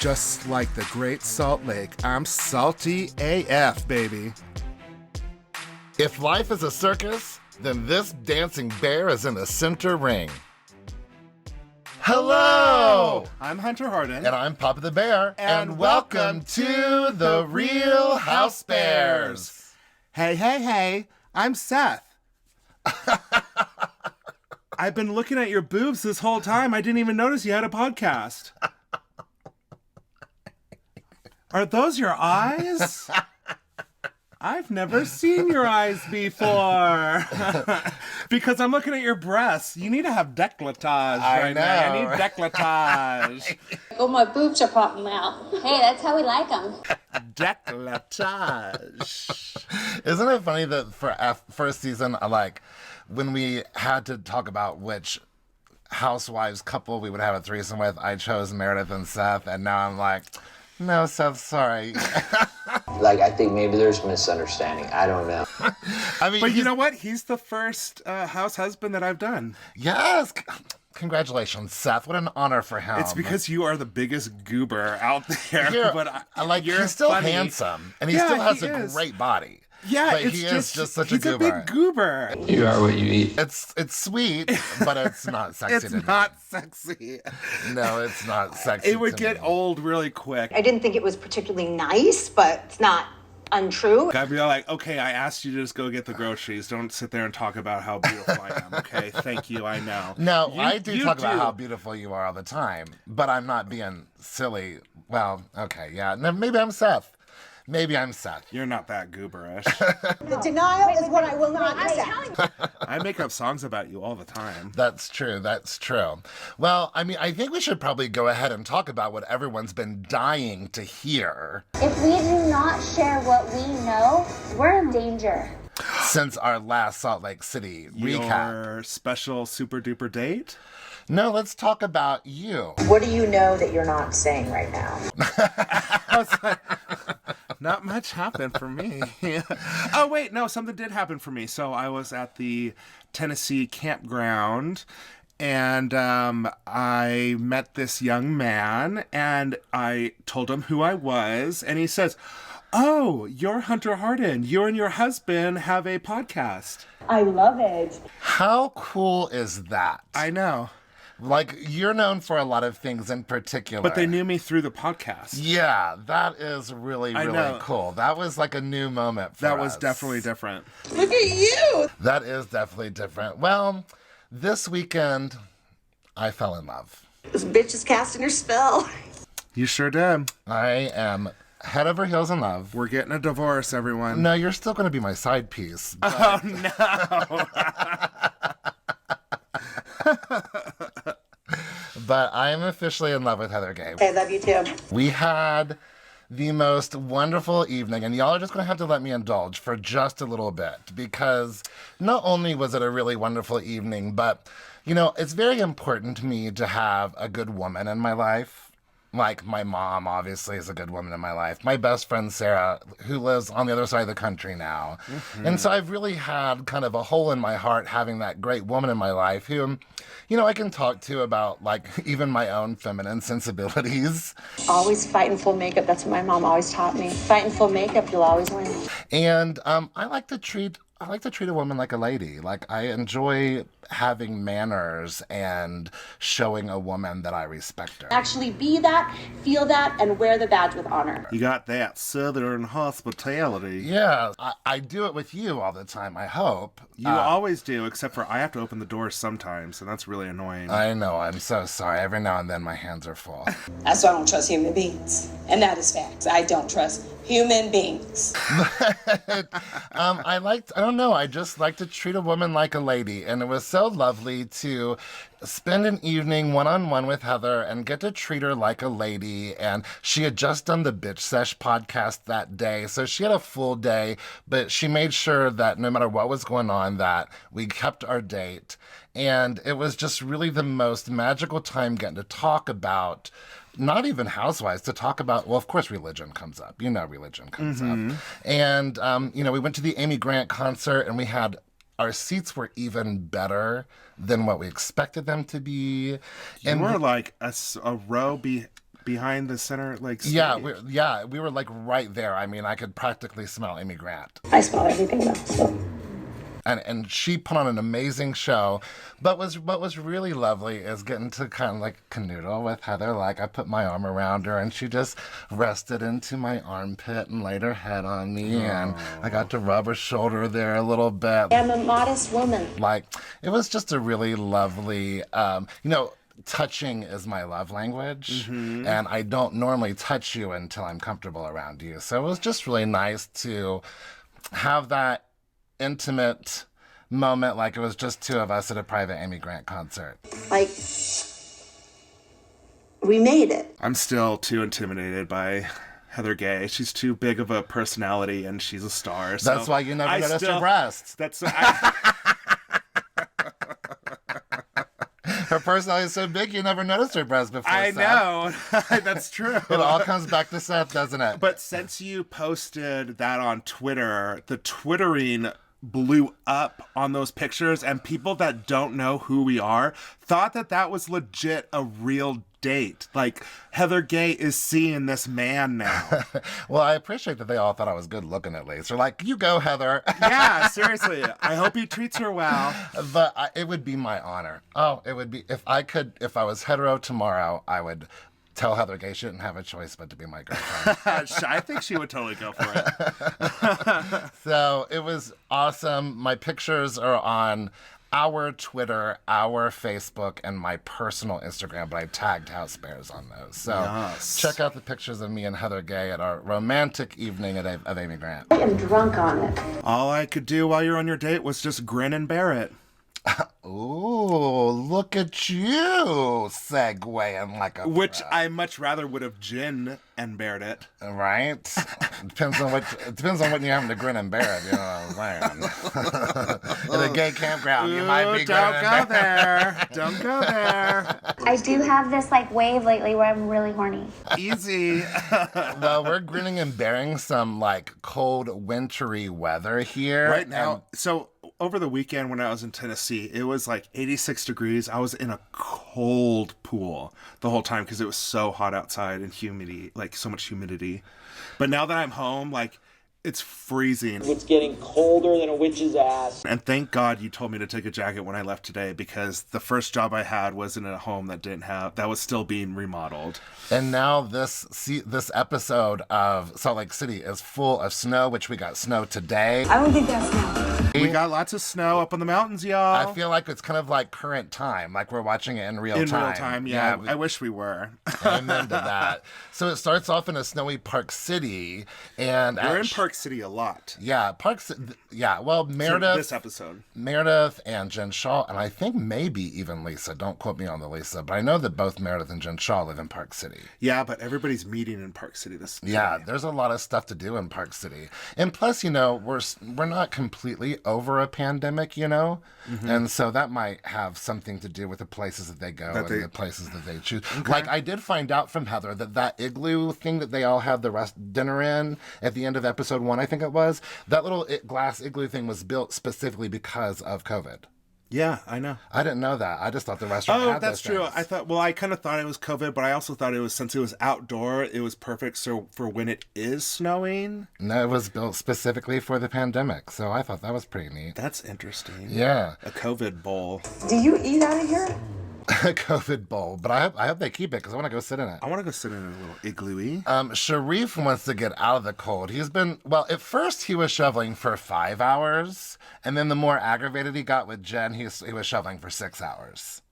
Just like the Great Salt Lake, I'm salty AF, baby. If life is a circus, then this dancing bear is in the center ring. Hello! I'm Hunter Harden. And I'm Papa the Bear. And welcome to the Real Housebears. Hey, I'm Seth. I've been looking at your boobs this whole time. I didn't even notice you had a podcast. Are those your eyes? I've never seen your eyes before. Because I'm looking at your breasts. You need to have décolletage right now. I need décolletage. Oh, my boobs are popping out. Hey, that's how we like them. Décolletage. Isn't it funny that for first season, like, when we had to talk about which housewives couple we would have a threesome with, I chose Meredith and Seth, and now I'm like, no, Seth, sorry. Like, I think maybe there's a misunderstanding. I don't know. I mean, But you know what? He's the first house husband that I've done. Yes. Congratulations, Seth. What an honor for him. It's because you are the biggest goober out there. But he's still funny. handsome, and he still has a great body. Yeah, but it's he is just such a he's goober. a big goober. You are what you eat. It's sweet, but it's not sexy. It's to me. not sexy. No, it's not sexy. It would to get me. old really quick. I didn't think it was particularly nice, but it's not untrue. I'd be like, okay, I asked you to just go get the groceries. Don't sit there and talk about how beautiful I am, okay? Thank you, I know. No, I do talk about how beautiful you are all the time, but I'm not being silly. Well, okay, yeah. No, maybe I'm Seth. Maybe I'm Seth. You're not that gooberish. The denial is what I will not accept. I make up songs about you all the time. That's true. That's true. Well, I mean, I think we should probably go ahead and talk about what everyone's been dying to hear. If we do not share what we know, we're in danger. Since our last Salt Lake City recap. Your special super duper date? No, let's talk about you. What do you know that you're not saying right now? I was like, not much happened for me. Oh, wait, no, something did happen for me. So I was at the Tennessee campground, and I met this young man, and I told him who I was, and he says, "Oh, you're Hunter Harden. You and your husband have a podcast." I love it. How cool is that? I know. Like, you're known for a lot of things in particular. But they knew me through the podcast. Yeah, that is really, really cool. That was like a new moment for us. That was definitely different. Look at you. That is definitely different. Well, this weekend, I fell in love. This bitch is casting her spell. You sure did. I am head over heels in love. We're getting a divorce, everyone. No, you're still going to be my side piece. But... Oh, no. But I am officially in love with Heather Gay. I love you too. We had the most wonderful evening, and y'all are just going to have to let me indulge for just a little bit, because not only was it a really wonderful evening, but, you know, it's very important to me to have a good woman in my life. Like, my mom, obviously, is a good woman in my life. My best friend, Sarah, who lives on the other side of the country now. Mm-hmm. And so I've really had kind of a hole in my heart having that great woman in my life who, you know, I can talk to about, like, even my own feminine sensibilities. Always fight in full makeup. That's what my mom always taught me. Fight in full makeup, you'll always win. And I like to treat a woman like a lady. Like, I enjoy having manners and showing a woman that I respect her. Actually be that, feel that, and wear the badge with honor. You got that Southern hospitality. Yeah, I do it with you all the time, I hope. You always do, except for I have to open the doors sometimes, and that's really annoying. I know, I'm so sorry. Every now and then my hands are full. That's why I don't trust human beings. And that is facts. I don't trust human beings. I just like to treat a woman like a lady, and it was so lovely to spend an evening one-on-one with Heather and get to treat her like a lady. And she had just done the Bitch Sesh podcast that day, so she had a full day, but she made sure that no matter what was going on, that we kept our date. And it was just really the most magical time getting to talk about not even housewives, to talk about, well, of course, religion comes up. You know, religion comes up. And, we went to the Amy Grant concert, and our seats were even better than what we expected them to be. And we're like a row behind the center, like, stage. We were like right there. I mean, I could practically smell Amy Grant. I smell everything though, so. And she put on an amazing show. But what was really lovely is getting to kind of like canoodle with Heather. Like, I put my arm around her and she just rested into my armpit and laid her head on me. And I got to rub her shoulder there a little bit. I'm a modest woman. Like, it was just a really lovely, touching is my love language. And I don't normally touch you until I'm comfortable around you. So it was just really nice to have that intimate moment, like it was just two of us at a private Amy Grant concert. Like, we made it. I'm still too intimidated by Heather Gay. She's too big of a personality, and she's a star. So that's why you never noticed her breasts. Her personality is so big, you never noticed her breasts before. I know. That's true. It all comes back to Seth, doesn't it? But since you posted that on Twitter, the twittering blew up on those pictures, and people that don't know who we are thought that that was legit a real date. Like, Heather Gay is seeing this man now. Well, I appreciate that they all thought I was good looking at least. They're like, you go, Heather. Yeah, seriously. I hope he treats her well. But it would be my honor. Oh, it would be, if I was hetero tomorrow, I would tell Heather Gay she didn't have a choice but to be my girlfriend. I think she would totally go for it. So it was awesome. My pictures are on our Twitter, our Facebook, and my personal Instagram, but I tagged Housebears on those. So check out the pictures of me and Heather Gay at our romantic evening of Amy Grant. I am drunk on it. All I could do while you're on your date was just grin and bear it. Ooh, look at you segueing like a Which pro. I much rather would have gin and bared it. Right? Depends on what you're having to grin and bear it, you know what I'm saying? In a gay campground, you might be grinning and bear it. Don't go there. I do have this like wave lately where I'm really horny. Easy. Well, we're grinning and bearing some like cold, wintry weather here. Right now, so over the weekend when I was in Tennessee, it was like 86 degrees. I was in a cold pool the whole time because it was so hot outside and humidity, like so much humidity. But now that I'm home, like, it's freezing. It's getting colder than a witch's ass. And thank God you told me to take a jacket when I left today, because the first job I had was in a home that was still being remodeled. And now this episode of Salt Lake City is full of snow, which we got snow today. I don't think that's now. We got lots of snow up on the mountains, y'all. I feel like it's kind of like current time, like we're watching it in real time. In real time, yeah. I wish we were. Amen to that. So it starts off in a snowy Park City, and we're in Park City a lot. Yeah, well, Meredith. This episode. Meredith and Jen Shaw, and I think maybe even Lisa. Don't quote me on the Lisa, but I know that both Meredith and Jen Shaw live in Park City. Yeah, but everybody's meeting in Park City this day. Yeah, there's a lot of stuff to do in Park City. And plus, we're not completely over a pandemic, and so that might have something to do with the places that they go the places that they choose. Okay. Like, I did find out from Heather that igloo thing that they all had the dinner in at the end of episode 1, I think it was, that little glass igloo thing was built specifically because of COVID. Yeah, I know. I didn't know that. I just thought the restaurant had that's those true. things. I kind of thought it was COVID, but I also thought it was, since it was outdoor, it was perfect for when it is snowing. No, it was built specifically for the pandemic, so I thought that was pretty neat. That's interesting. Yeah. A COVID bowl. Do you eat out of here? A COVID bowl, but I hope they keep it because I want to go sit in it. I want to go sit in a little igloo-y. Sharif wants to get out of the cold. At first he was shoveling for 5 hours, and then the more aggravated he got with Jen, he was shoveling for 6 hours.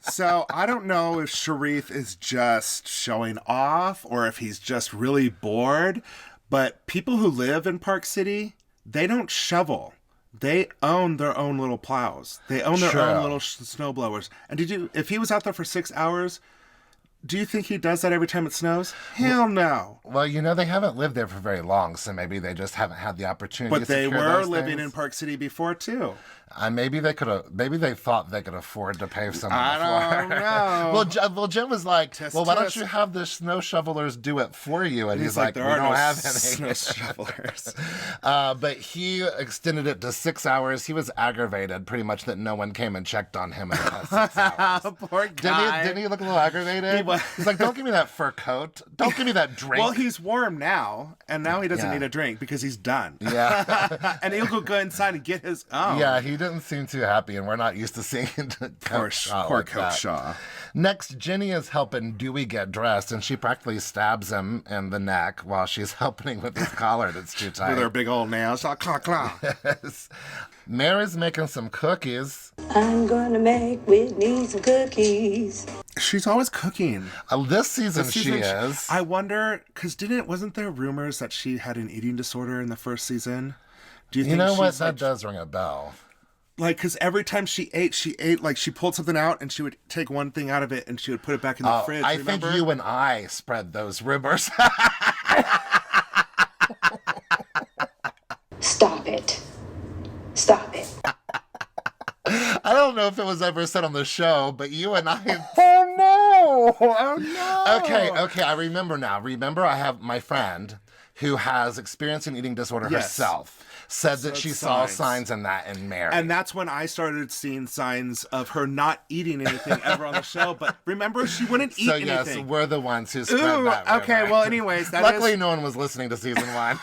So I don't know if Sharif is just showing off or if he's just really bored, but people who live in Park City, they don't shovel. They own their own little plows. They own their own little snow blowers. And if he was out there for 6 hours, do you think he does that every time it snows? Hell no. Well, they haven't lived there for very long, so maybe they just haven't had the opportunity. But they were living in Park City before too. Maybe they thought they could afford to pay someone. I don't know. Well, Jen was like, why don't you have the snow shovelers do it for you? And he's like, we don't have any snow shovelers. But he extended it to 6 hours. He was aggravated, pretty much, that no one came and checked on him in the past 6 hours. Poor guy. Didn't he look a little aggravated? He's like, don't give me that fur coat. Don't give me that drink. Well, he's warm now, and now he doesn't need a drink because he's done. Yeah. And he'll go inside and get his own. Yeah, he didn't seem too happy, and we're not used to seeing Poor like Coach that. Shaw. Next, Jennie is helping Dewey get dressed, and she practically stabs him in the neck while she's helping with his collar that's too tight. With her big old nails. Claw, claw. Yes. Mary's making some cookies. I'm gonna make Whitney some cookies. She's always cooking. This season she is. I wonder, because wasn't there rumors that she had an eating disorder in the first season? Do you think You know what? she's That does ring a bell. like, because every time she ate, like, she pulled something out and she would take one thing out of it and she would put it back in the fridge. I remember? think you and I spread those rumors. Stop it. Stop it. I don't know if it was ever said on the show, but you and I... Oh, no. Okay, I remember now. Remember, I have my friend who has experienced an eating disorder herself. Said that she saw signs in that in Mary. And that's when I started seeing signs of her not eating anything ever on the show. But remember, she wouldn't eat anything. So yes, we're the ones who spread Ooh, that rumor. okay, well, anyways, Luckily, no one was listening to season 1.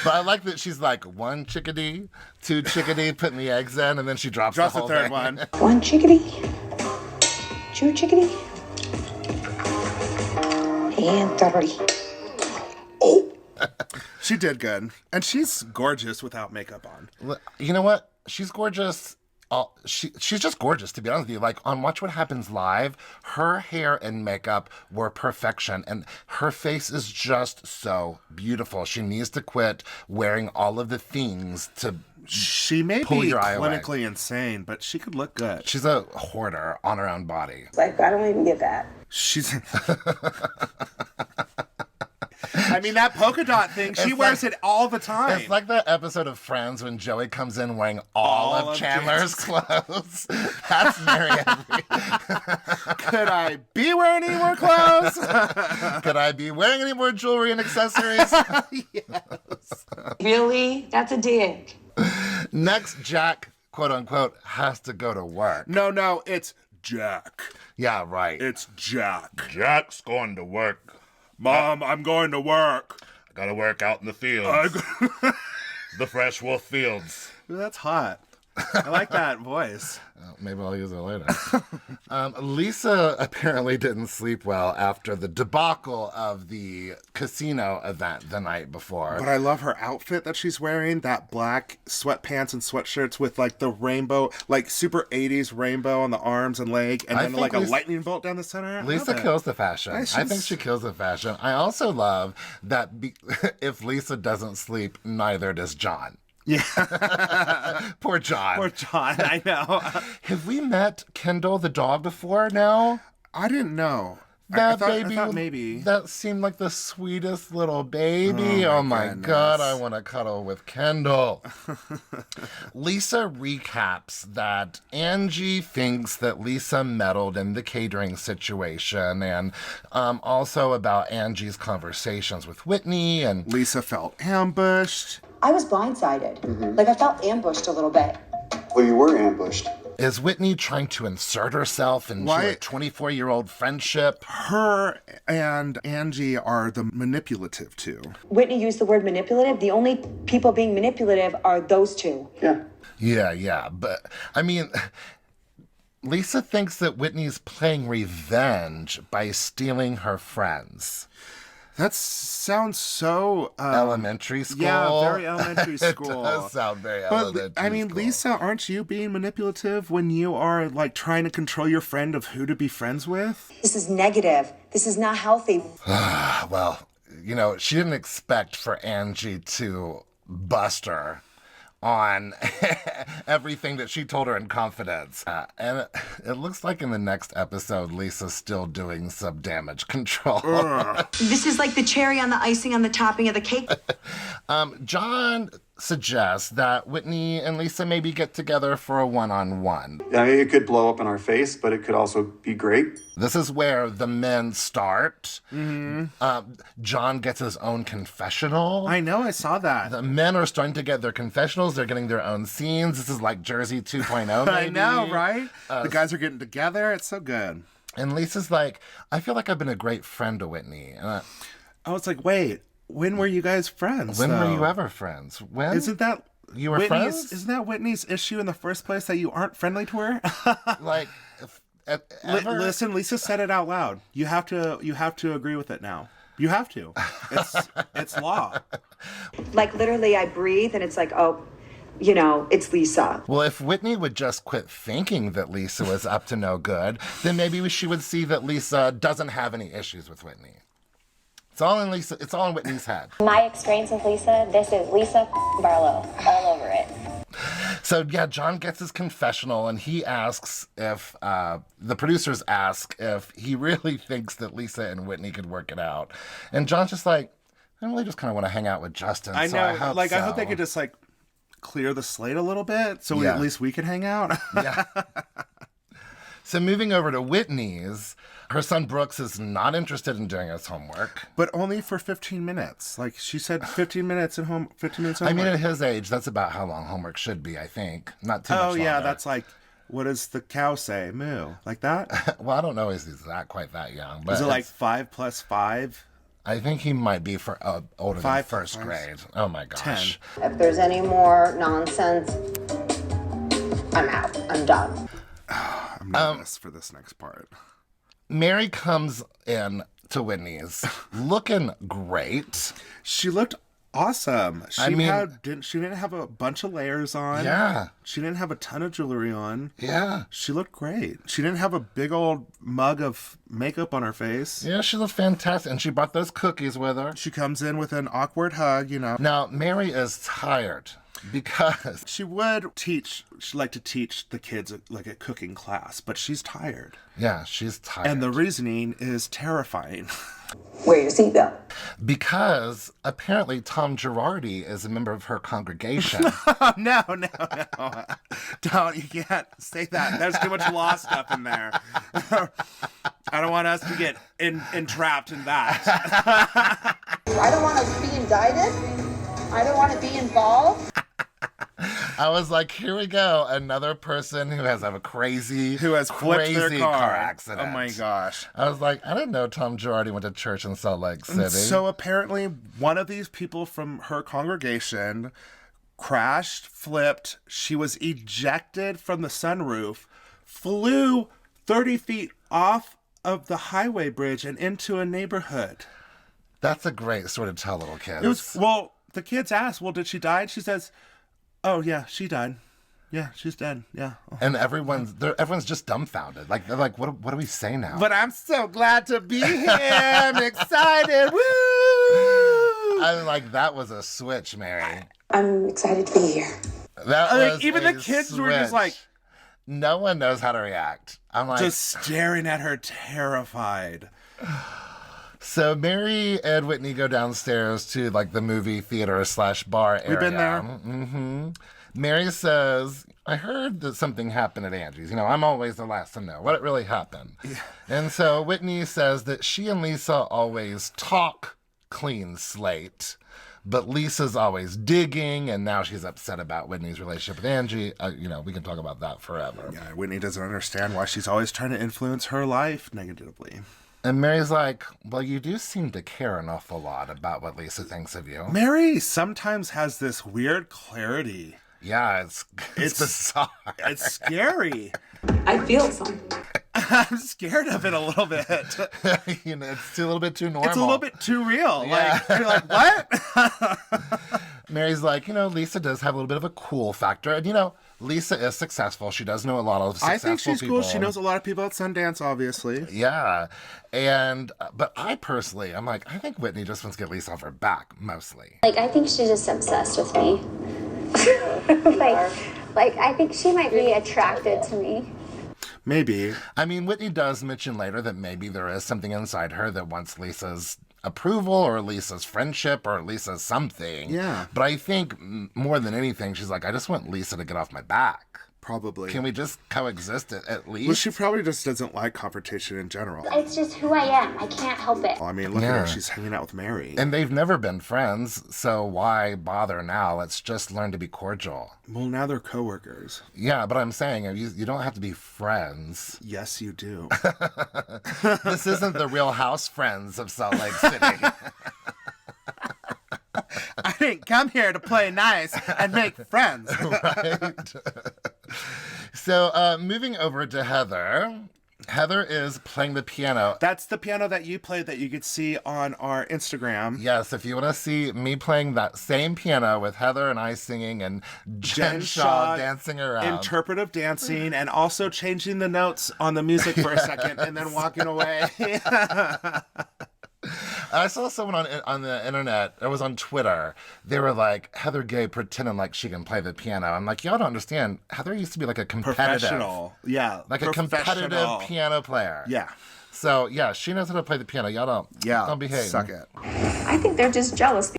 But I like that she's like, 1 chickadee, 2 chickadee, putting the eggs in, and then she drops the whole third thing. one. 1 chickadee, 2 chickadee, and 3. She did good. And she's gorgeous without makeup on. You know what? She's gorgeous. She's just gorgeous, to be honest with you. Like, on Watch What Happens Live, her hair and makeup were perfection, and her face is just so beautiful. She needs to quit wearing all of the things to She may pull be your eye away. clinically insane, but she could look good. She's a hoarder on her own body. Like, I don't even get that. She's... I mean, that polka dot thing, she wears it all the time. It's like that episode of Friends when Joey comes in wearing all of Chandler's clothes. That's Mary Henry. Could I be wearing any more clothes? Could I be wearing any more jewelry and accessories? Yes. Really? That's a dig. Next, Jack, quote unquote, has to go to work. No, it's Jack. Yeah, right. It's Jack. Jack's going to work. Mom, I'm going to work. I gotta work out in the fields. The fresh wolf fields. That's hot. I like that voice. Maybe I'll use it later. Lisa apparently didn't sleep well after the debacle of the casino event the night before. But I love her outfit that she's wearing, that black sweatpants and sweatshirts with like the rainbow, like super 80s rainbow on the arms and leg, and then like a lightning bolt down the center. Lisa kills the fashion. I think she kills the fashion. I also love that if Lisa doesn't sleep, neither does John. Yeah. Poor John. Poor John, I know. Have we met Kendall the dog before now? I didn't know. That I thought baby, maybe. That seemed like the sweetest little baby. Oh my God, I want to cuddle with Kendall. Lisa recaps that Angie thinks that Lisa meddled in the catering situation, and also about Angie's conversations with Whitney. And Lisa felt ambushed. I was blindsided. Like, I felt ambushed a little bit. Well, you were ambushed. Is Whitney trying to insert herself into a 24-year-old friendship? Her and Angie are the manipulative two. Whitney used the word manipulative. The only people being manipulative are those two. Yeah. But, I mean, Lisa thinks that Whitney's playing revenge by stealing her friends. That sounds so... elementary school? Yeah, very elementary school. It does sound very elementary But, I mean, school. Lisa, aren't you being manipulative when you are, like, trying to control your friend of who to be friends with? This is negative. This is not healthy. Well, you know, she didn't expect for Angie to bust her on everything that she told her in confidence. And it looks like in the next episode, Lisa's still doing some damage control. This is like the cherry on the icing on the topping of the cake. John suggests that Whitney and Lisa maybe get together for a one-on-one. Yeah, it could blow up in our face, but it could also be great. This is where the men start. John gets his own confessional. I know, I saw that. The men are starting to get their confessionals. They're getting their own scenes. This is like Jersey 2.0, maybe. I know, right? The guys are getting together. It's so good. And Lisa's like, I feel like I've been a great friend to Whitney. And I was like, wait, when were you guys friends? when were though? you ever friends? When? Isn't that You were Whitney's, friends? Isn't that Whitney's issue in the first place, that you aren't friendly to her? Like, ever? Listen, Lisa said it out loud. You have to agree with it now. You have to. It's law. Like, literally, I breathe and it's like, oh, you know, it's Lisa. Well, if Whitney would just quit thinking that Lisa was up to no good, then maybe she would see that Lisa doesn't have any issues with Whitney. It's all in Lisa. It's all in Whitney's head. My experience with Lisa, this is Lisa Barlow all over it. So, yeah, John gets his confessional, and he asks if, the producers ask if he really thinks that Lisa and Whitney could work it out. And John's just like, I really just kind of want to hang out with Justin. I so know. I hope I hope so. they could just, clear the slate a little bit so Yeah. at least we can hang out. Yeah. So moving over to Whitney's, her son Brooks is not interested in doing his homework. But only for 15 minutes. Like she said, 15 minutes at home, 15 minutes at I home. mean, at his age, that's about how long homework should be, I think. Not too much Oh, longer. yeah, that's like, what does the cow say? Moo. Like that? Well, I don't know if he's that quite that young. But Is it like it's- 5 plus 5? I think he might be for older than 5 first plus grade. Oh, my gosh. 10. If there's any more nonsense, I'm out. I'm done. I'm nervous for this next part. Mary comes in to Whitney's looking great. She looked awesome. She mean- didn't have a bunch of layers on. Yeah. She didn't have a ton of jewelry on. Yeah. She looked great. She didn't have a big old mug of makeup on her face. Yeah, she looked fantastic. And she brought those cookies with her. She comes in with an awkward hug, you know. Now, Mary is tired because She would teach, she'd like to teach the kids like a cooking class, but she's tired. yeah, she's tired. And the reasoning is terrifying. Wear your seatbelt. Because apparently Tom Girardi is a member of her congregation. No. Don't, you can't say that. There's too much law stuff in there. I don't want us to get entrapped in that. I don't want to be indicted. I don't want to be involved. I was like, here we go. Another person who has a crazy, Who has flipped their car. accident. Oh my gosh. I was like, I didn't know Tom Girardi went to church in Salt Lake City. So apparently one of these people from her congregation crashed, flipped. She was ejected from the sunroof, flew 30 feet off of the highway bridge and into a neighborhood. That's a great story to tell little kids. It was, well, the kids asked, well, did she die? And she says, oh, yeah, she died. Yeah, she's dead. Yeah. And everyone's just dumbfounded. Like, they're like, what do we say now? But I'm so glad to be here. I'm excited. Woo! I'm like, that was a switch, Mary. I'm excited to be here. That Like, was even a the kids were just switch. like, no one knows how to react. I'm like, just staring at her, terrified. So Mary and Whitney go downstairs to like the movie theater / bar area. We've been there. Mm-hmm. Mary says, I heard that something happened at Angie's. You know, I'm always the last to know what really happened. Yeah. And so Whitney says that she and Lisa always talk clean slate, but Lisa's always digging, and now she's upset about Whitney's relationship with Angie. You know, we can talk about that forever. Yeah, Whitney doesn't understand why she's always trying to influence her life negatively. And Mary's like, well, you do seem to care an awful lot about what Lisa thinks of you. Mary sometimes has this weird clarity. Yeah, it's bizarre. It's scary. I feel something. I'm scared of it a little bit. You know, it's a little bit too normal. It's a little bit too real. Yeah. Like, you're like, what? Mary's like, you know, Lisa does have a little bit of a cool factor. And, you know, Lisa is successful. She does know a lot of successful I think she's people. cool. She knows a lot of people at Sundance, obviously. Yeah. And, but I personally, I'm like, I think Whitney just wants to get Lisa off her back, mostly. Like, I think she's just obsessed with me. like, I think she might be attracted to me. Maybe. I mean, Whitney does mention later that maybe there is something inside her that wants Lisa's approval or Lisa's friendship or Lisa's something. Yeah. But I think more than anything, she's like, I just want Lisa to get off my back. Probably. Can we just coexist at least? Well, she probably just doesn't like confrontation in general. It's just who I am. I can't help it. Well, I mean, look at her. She's hanging out with Mary. And they've never been friends, so why bother now? Let's just learn to be cordial. Well, now they're coworkers. Yeah, but I'm saying you don't have to be friends. Yes, you do. This isn't the Real House Friends of Salt Lake City. I didn't come here to play nice and make friends. Right. So moving over to Heather. Heather is playing the piano. That's the piano that you played that you could see on our Instagram. Yes, if you want to see me playing that same piano with Heather and I singing and Jen Shaw dancing around. Interpretive dancing and also changing the notes on the music for a second and then walking away. I saw someone on the internet, it was on Twitter, they were like, Heather Gay pretending like she can play the piano. I'm like, y'all don't understand. Heather used to be like a competitive. Professional. Yeah. Like a competitive piano player. Yeah. So, yeah, she knows how to play the piano. Y'all don't behave. Suck it. I think they're just jealous.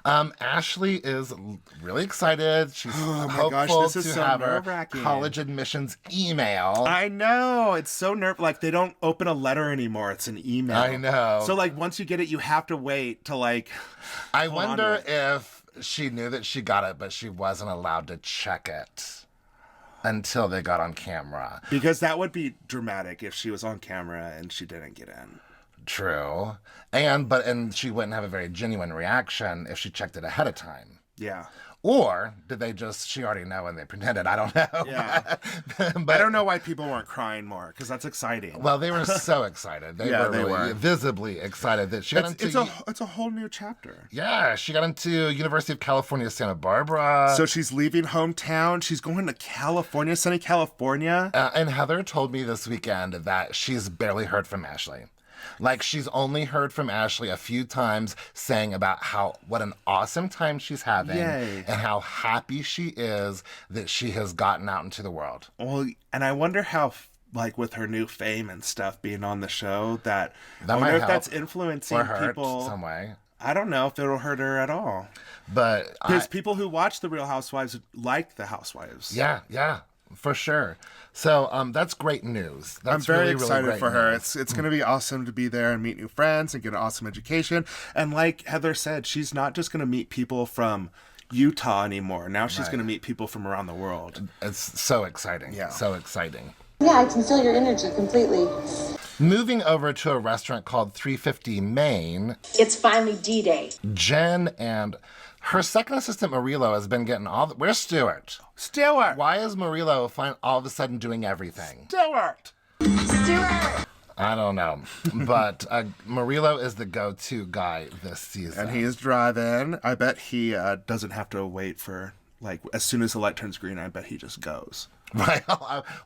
Ashley is really excited. She's Oh my hopeful gosh, this is to so have her nerve-wracking. college admissions email. I know. It's so like they don't open a letter anymore. It's an email. I know. So like once you get it, you have to wait to like. I wonder if she knew that she got it, but she wasn't allowed to check it until they got on camera. Because that would be dramatic if she was on camera and she didn't get in. True. And she wouldn't have a very genuine reaction if she checked it ahead of time. Yeah. Or did they she already know and they pretended? I don't know. Yeah. but I don't know why people weren't crying more, because that's exciting. Well, they were so excited. They were visibly excited that she got into... It's a whole new chapter. Yeah, she got into University of California, Santa Barbara. So she's leaving hometown. She's going to California, sunny California. And Heather told me this weekend that she's barely heard from Ashley. Like, she's only heard from Ashley a few times saying about what an awesome time she's having. Yay. And how happy she is that she has gotten out into the world. Well, and I wonder how, like, with her new fame and stuff being on the show, I might wonder if help that's influencing or hurt people some way. I don't know if it'll hurt her at all. But because people who watch The Real Housewives like the Housewives. Yeah, for sure. So that's great news. That's I'm very really, excited really for her. news. It's going to be awesome to be there and meet new friends and get an awesome education. And like Heather said, she's not just going to meet people from Utah anymore. Now she's going to meet people from around the world. It's so exciting. Yeah. So exciting. Yeah, I can feel your energy completely. Moving over to a restaurant called 350 Main, It's finally D-Day. Jen and her second assistant, Marilo, has been getting where's Stuart? Stuart! Why is Marilo all of a sudden doing everything? Stuart! I don't know. But Marilo is the go-to guy this season. And he is driving. I bet he doesn't have to wait for, like, as soon as the light turns green, I bet he just goes. Right.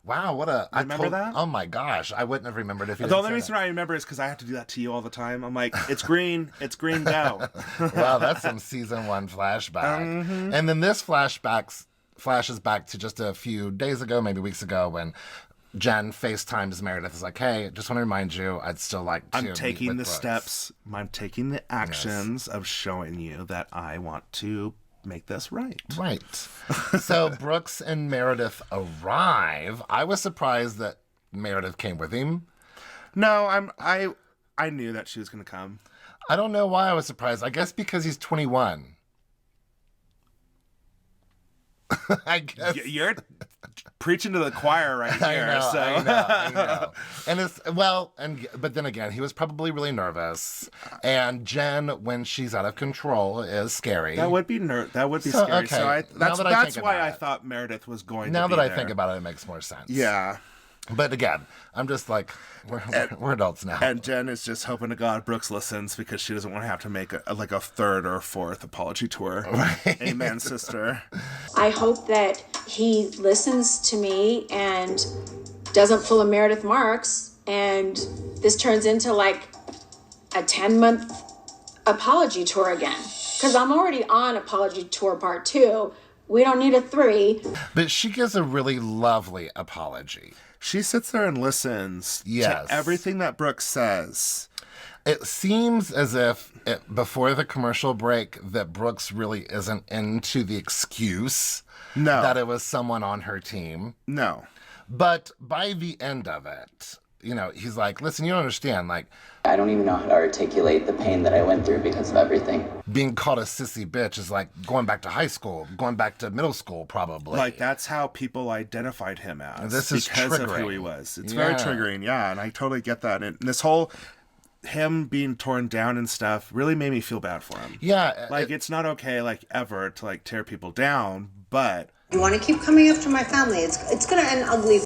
Wow, what a... Remember that? Oh my gosh, I wouldn't have remembered if you The only reason I remember is because I have to do that to you all the time. I'm like, it's green, go. Wow, that's some season 1 flashback. Mm-hmm. And then this flashes back to just a few days ago, maybe weeks ago, when Jen FaceTimes Meredith. Is like, hey, just want to remind you, I'd still like to I'm taking meet with the Brooks. steps. I'm taking the actions of showing you that I want to make this right. Right. So Brooks and Meredith arrive. I was surprised that Meredith came with him. No, I knew that she was going to come. I don't know why I was surprised. I guess because he's 21. I guess. You're preaching to the choir right here. I know. And but then again, he was probably really nervous. And Jen, when she's out of control, is scary. That would be scary. Okay. So that's why I it. thought Meredith was going Now to be that I there. think about it, it makes more sense. Yeah. But again, I'm just like, we're adults now. And Jen is just hoping to God Brooks listens because she doesn't want to have to make a third or fourth apology tour. Right. Amen, sister. I hope that he listens to me and doesn't pull a Meredith Marks, and this turns into like a 10-month apology tour again. Because I'm already on apology tour part 2. We don't need a 3. But she gives a really lovely apology. She sits there and listens to everything that Brooks says. It seems as if before the commercial break that Brooks really isn't into the excuse that it was someone on her team. No. But by the end of it, you know, he's like, listen, you don't understand. Like, I don't even know how to articulate the pain that I went through because of everything. Being called a sissy bitch is like going back to high school, going back to middle school, probably. Like, that's how people identified him as. This is because triggering. of who he was. It's very triggering, yeah, and I totally get that. And this whole him being torn down and stuff really made me feel bad for him. Yeah. Like, it's not okay, like, ever to, like, tear people down, but... You want to keep coming after my family. It's going to end ugly.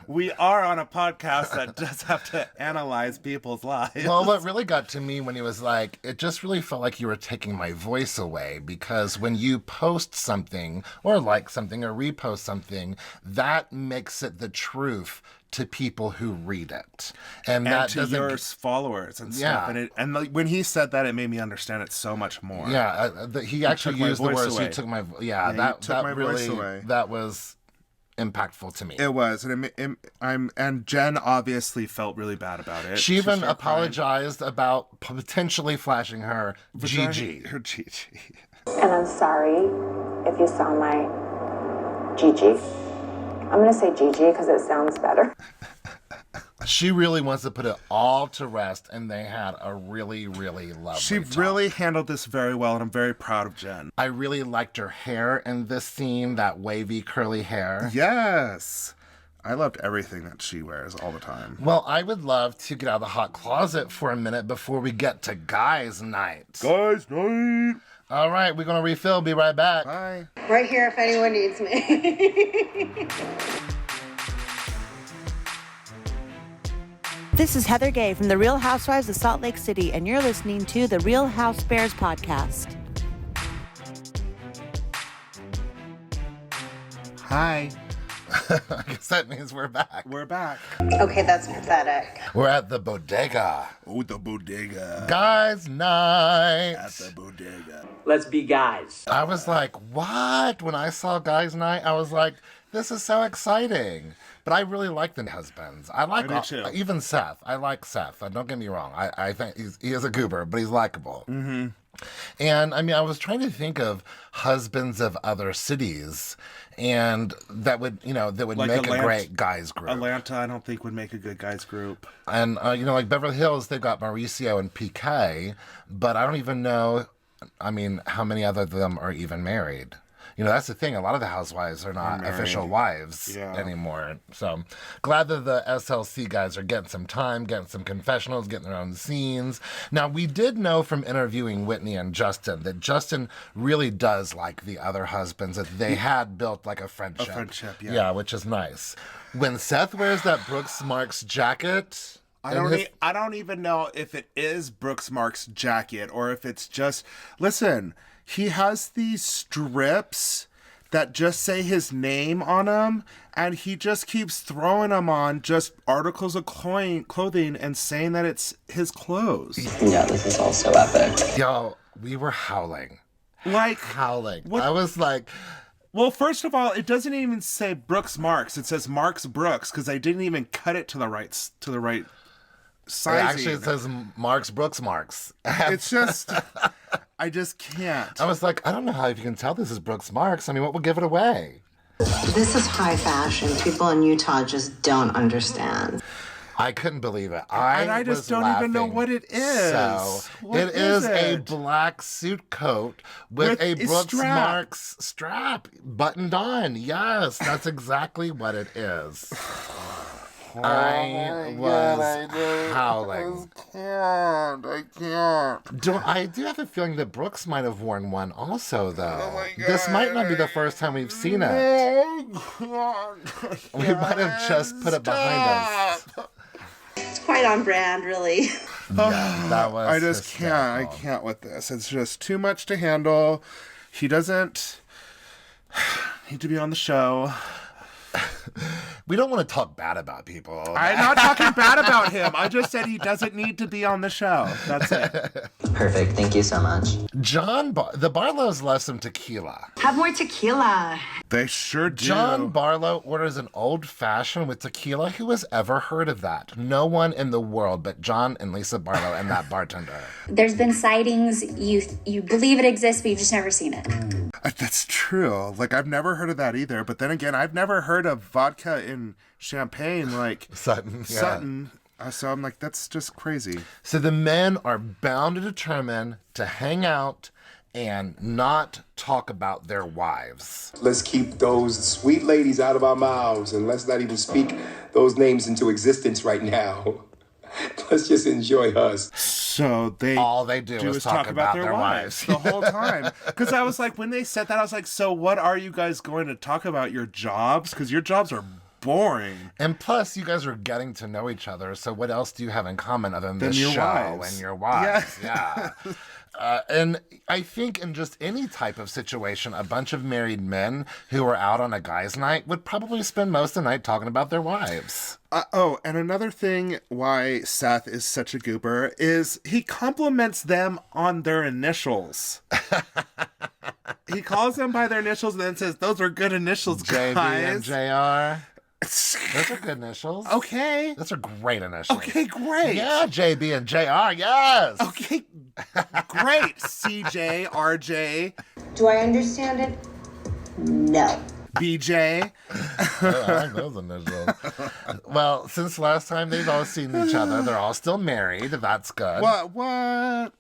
we are on a podcast that does have to analyze people's lives. Well, what really got to me when he was like, it just really felt like you were taking my voice away, because when you post something or like something or repost something, that makes it the truth to people who read it, and that to doesn't your followers and stuff. And like, when he said that, it made me understand it so much more. Yeah, he actually used the words. Away. He took my that really away. That was impactful to me. It was, and Jen obviously felt really bad about it. She even apologized about potentially flashing her GG. Her GG. And I'm sorry if you saw my GG. I'm going to say GG because it sounds better. She really wants to put it all to rest, and they had a really, really lovely She talk. really handled this very well, and I'm very proud of Jen. I really liked her hair in this scene, that wavy, curly hair. Yes. I loved everything that she wears all the time. Well, I would love to get out of the hot closet for a minute before we get to Guys' Night. Guys' Night! All right, we're going to refill. Be right back. Bye. Right here if anyone needs me. This is Heather Gay from The Real Housewives of Salt Lake City, and you're listening to the Real Housebears podcast. Hi. I guess that means we're back. We're back. Okay, that's pathetic. We're at the bodega. Oh, the bodega. Guys' Night. At the bodega. Let's be guys. I was like, what? When I saw Guys' Night, I was like, this is so exciting. But I really like the husbands. I even Seth. I like Seth. Don't get me wrong. I think he is a goober, but he's likable. Mm-hmm. And I mean, I was trying to think of husbands of other cities, and that would like make a great guys group. Atlanta, I don't think would make a good guys group. And like Beverly Hills, they've got Mauricio and PK, but I don't even know. I mean, how many other of them are even married? You know, that's the thing. A lot of the housewives are not official wives anymore. So glad that the SLC guys are getting some time, getting some confessionals, getting their own scenes. Now, we did know from interviewing Whitney and Justin that Justin really does like the other husbands, that they had built like a friendship. A friendship, yeah. Yeah, which is nice. When Seth wears that Brooks Marks jacket... I don't even know if it is Brooks Marks' jacket or if it's just... Listen... He has these strips that just say his name on them, and he just keeps throwing them on just articles of clothing and saying that it's his clothes. Yeah, this is all so epic. Yo, we were howling. Like... Howling. What? I was like... Well, first of all, it doesn't even say Brooks Marks. It says Marks Brooks, because they didn't even cut it to the right sizing. Actually, it says Marks Brooks Marks. It's just... I just can't. I was like, I don't know how you can tell this is Brooks Marks. I mean, what would give it away? This is high fashion. People in Utah just don't understand. I couldn't believe it. I just don't even know what it is. So it is a black suit coat with a Brooks Marks strap buttoned on. Yes, that's exactly what it is. I was howling. I can't. I do have a feeling that Brooks might have worn one also, though. This might not be the first time we've seen it. We might have just put it behind us. It's quite on brand, really. Yeah, that was I just hysterical. can't. I can't with this. It's just too much to handle. He doesn't need to be on the show. We don't want to talk bad about people. I'm not talking bad about him. I just said he doesn't need to be on the show. That's it. Perfect. Thank you so much. The Barlows love some tequila. Have more tequila. They sure do. John Barlow orders an old-fashioned with tequila. Who has ever heard of that? No one in the world but John and Lisa Barlow and that bartender. There's been sightings. You believe it exists, but you've just never seen it. That's true. Like, I've never heard of that either. But then again, I've never heard of vodka in champagne like Sutton. Yeah. Sutton. So I'm like, that's just crazy. So the men are bound and determined to hang out and not talk about their wives. Let's keep those sweet ladies out of our mouths, and let's not even speak those names into existence right now. Let's just enjoy us. So all they do is talk about their wives the whole time. Because I was like, when they said that, I was like, so what are you guys going to talk about? Your jobs? Because your jobs are boring. And plus, you guys are getting to know each other. So what else do you have in common other than this your show wives. and your wives? Yeah. And I think in just any type of situation, a bunch of married men who are out on a guy's night would probably spend most of the night talking about their wives. And another thing why Seth is such a goober is he compliments them on their initials. He calls them by their initials and then says, those are good initials, JB guys. and JR. Those are good initials. Okay. Those are great initials. Okay, great. Yeah, JB and JR, yes. Okay, great. CJ, RJ. Do I understand it? No. BJ. I like those initials. Well, since last time they've all seen each other, they're all still married. That's good. What?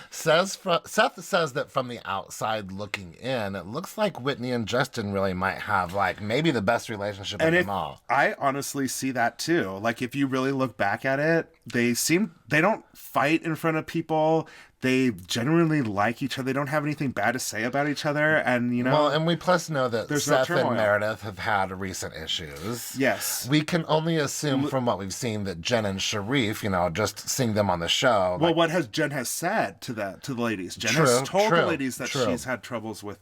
Seth says that from the outside looking in, it looks like Whitney and Justin really might have, like, maybe the best relationship of them all. I honestly see that too. Like, if you really look back at it, they don't fight in front of people. They genuinely like each other. They don't have anything bad to say about each other. And, you know. Well, and we plus know that Seth no and Meredith have had recent issues. Yes. We can only assume from what we've seen that Jen and Sharif, just seeing them on the show. Well, what has Jen said to the ladies? Jen has told the ladies that she's had troubles with.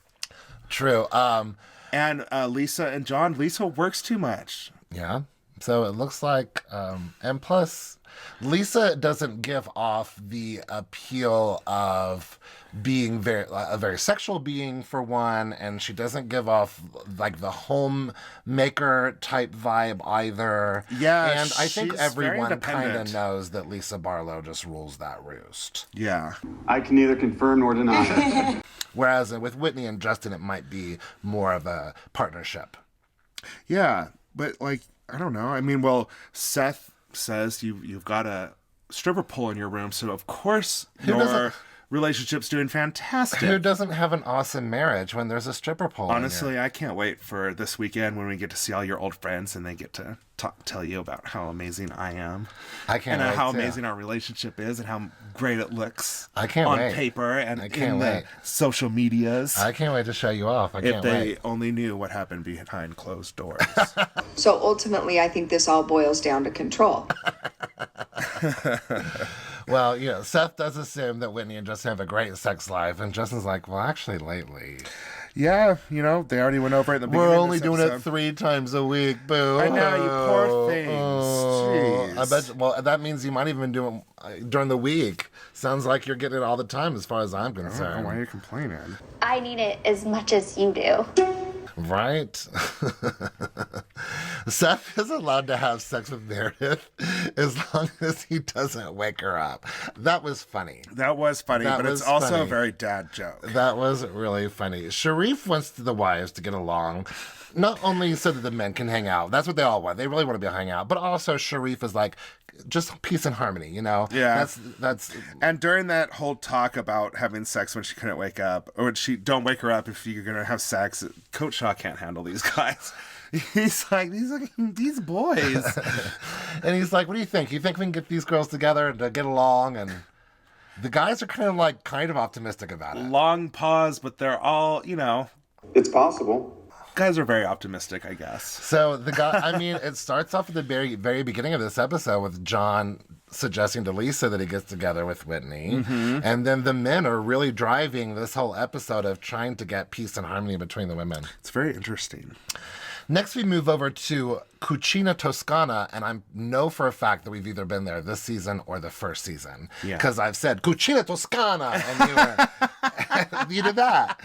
True. And Lisa and John, Lisa works too much. Yeah. So it looks like, and plus, Lisa doesn't give off the appeal of being a very sexual being, for one, and she doesn't give off like the homemaker type vibe either. Yeah, and I think everyone kind of knows that Lisa Barlow just rules that roost. Yeah, I can neither confirm nor deny. Whereas with Whitney and Justin, it might be more of a partnership. Yeah, but like, I don't know. I mean, well, Seth says you've got a stripper pole in your room, so of course your relationship's doing fantastic. Who doesn't have an awesome marriage when there's a stripper pole? Honestly, I can't wait for this weekend when we get to see all your old friends and they get to tell you about how amazing I am. I can't and wait how amazing our relationship is and how great it looks on paper and in the social medias. I can't wait to show you off. If they only knew what happened behind closed doors. So ultimately, I think this all boils down to control. Well, Seth does assume that Whitney and Justin have a great sex life, and Justin's like, well, actually, lately. Yeah, they already went over it in the beginning. We're only doing it 3 times a week, boo. I know, you poor things. I bet. Well, that means you might even do it during the week. Sounds like you're getting it all the time, as far as I'm concerned. I don't know why you're complaining. I need it as much as you do. Right? Seth is allowed to have sex with Meredith as long as he doesn't wake her up. That was funny. But it's also a very dad joke. That was really funny. Sharif wants the wives to get along, not only so that the men can hang out. That's what they all want. They really want to be hanging out. But also Sharif is like, just peace and harmony, Yeah. That's. And during that whole talk about having sex when she couldn't wake up, or don't wake her up if you're going to have sex, Coach Shaw can't handle these guys. He's like, these boys. And he's like, what do you think? You think we can get these girls together to get along? And the guys are kind of optimistic about it. Long pause, but they're all, It's possible. Guys are very optimistic, I guess. So it starts off at the very, very beginning of this episode with John suggesting to Lisa that he gets together with Whitney. Mm-hmm. And then the men are really driving this whole episode of trying to get peace and harmony between the women. It's very interesting. Next, we move over to Cucina Toscana, and I know for a fact that we've either been there this season or the first season. Yeah. Because I've said, Cucina Toscana, and you were, you did that.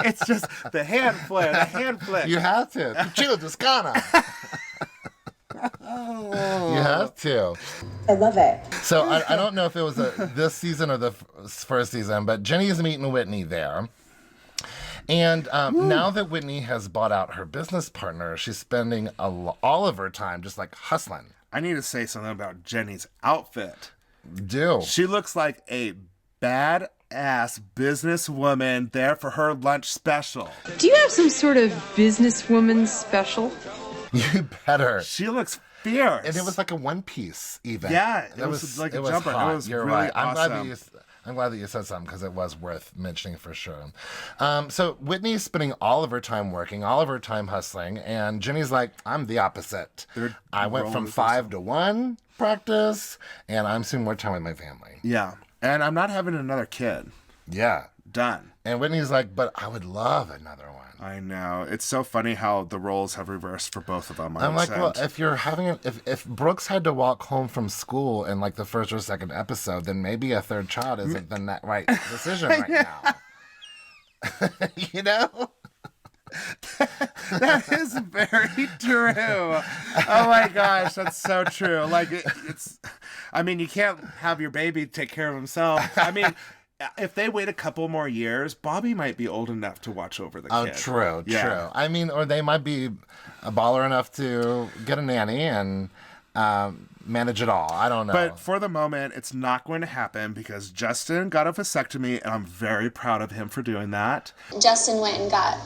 It's just the hand flick. You have to. Cucina Toscana. You have to. I love it. So I don't know if it was this season or the first season, but Jennie is meeting Whitney there. And now that Whitney has bought out her business partner, she's spending all of her time just like hustling. I need to say something about Jennie's outfit. Do. She looks like a badass businesswoman there for her lunch special. Do you have some sort of businesswoman special? You better. She looks fierce. And it was like a one piece even. Yeah, it was like a jumper. Hot. It was You're really right. awesome. I'm glad that you said something because it was worth mentioning for sure. So Whitney's spending all of her time working, all of her time hustling, and Jennie's like, I'm the opposite. I went from 5 to 1 practice, and I'm spending more time with my family. Yeah, and I'm not having another kid. Yeah. Done. And Whitney's like, but I would love another one. I know. It's so funny how the roles have reversed for both of them. I'm like, well, if you're having if Brooks had to walk home from school in like the first or second episode, then maybe a third child isn't the right decision right now. You know? That is very true. Oh my gosh, that's so true. Like it's I mean, you can't have your baby take care of himself. I mean, if they wait a couple more years, Bobby might be old enough to watch over the kid. Oh, true. I mean, or they might be a baller enough to get a nanny and manage it all. I don't know. But for the moment, it's not going to happen because Justin got a vasectomy, and I'm very proud of him for doing that. Justin went and got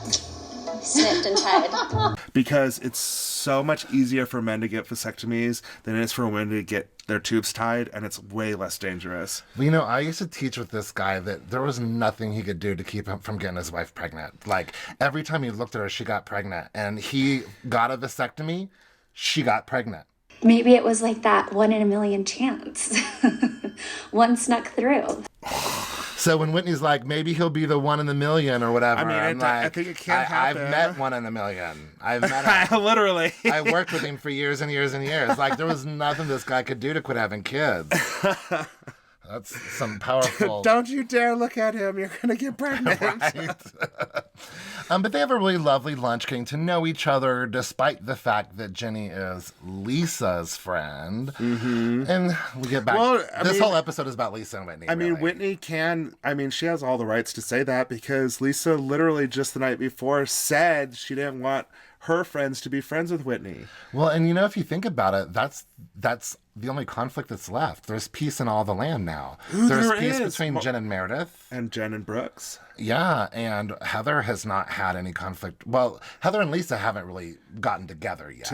snipped and tied. Because it's so much easier for men to get vasectomies than it is for women to get their tubes tied, and it's way less dangerous. Well, you know, I used to teach with this guy that there was nothing he could do to keep him from getting his wife pregnant. Like, every time he looked at her, she got pregnant. And he got a vasectomy, she got pregnant. Maybe it was like that 1 in a million chance. One snuck through. So when Whitney's like, maybe he'll be the 1 in a million or whatever, I mean, I'm like, I think it can't happen. I've met 1 in a million. I've met him. Literally. I worked with him for years and years and years. Like, there was nothing this guy could do to quit having kids. That's some powerful... Don't you dare look at him. You're going to get pregnant. Right. But they have a really lovely lunch getting to know each other, despite the fact that Jennie is Lisa's friend. Mm-hmm. And we get back... Well, this whole episode is about Lisa and Whitney. I mean, Whitney she has all the rights to say that because Lisa literally just the night before said she didn't want her friends to be friends with Whitney. Well, and you know, if you think about it, that's the only conflict that's left. There's peace in all the land now. There's peace between Jen and Meredith. And Jen and Brooks. Yeah, and Heather has not had any conflict. Well, Heather and Lisa haven't really gotten together yet.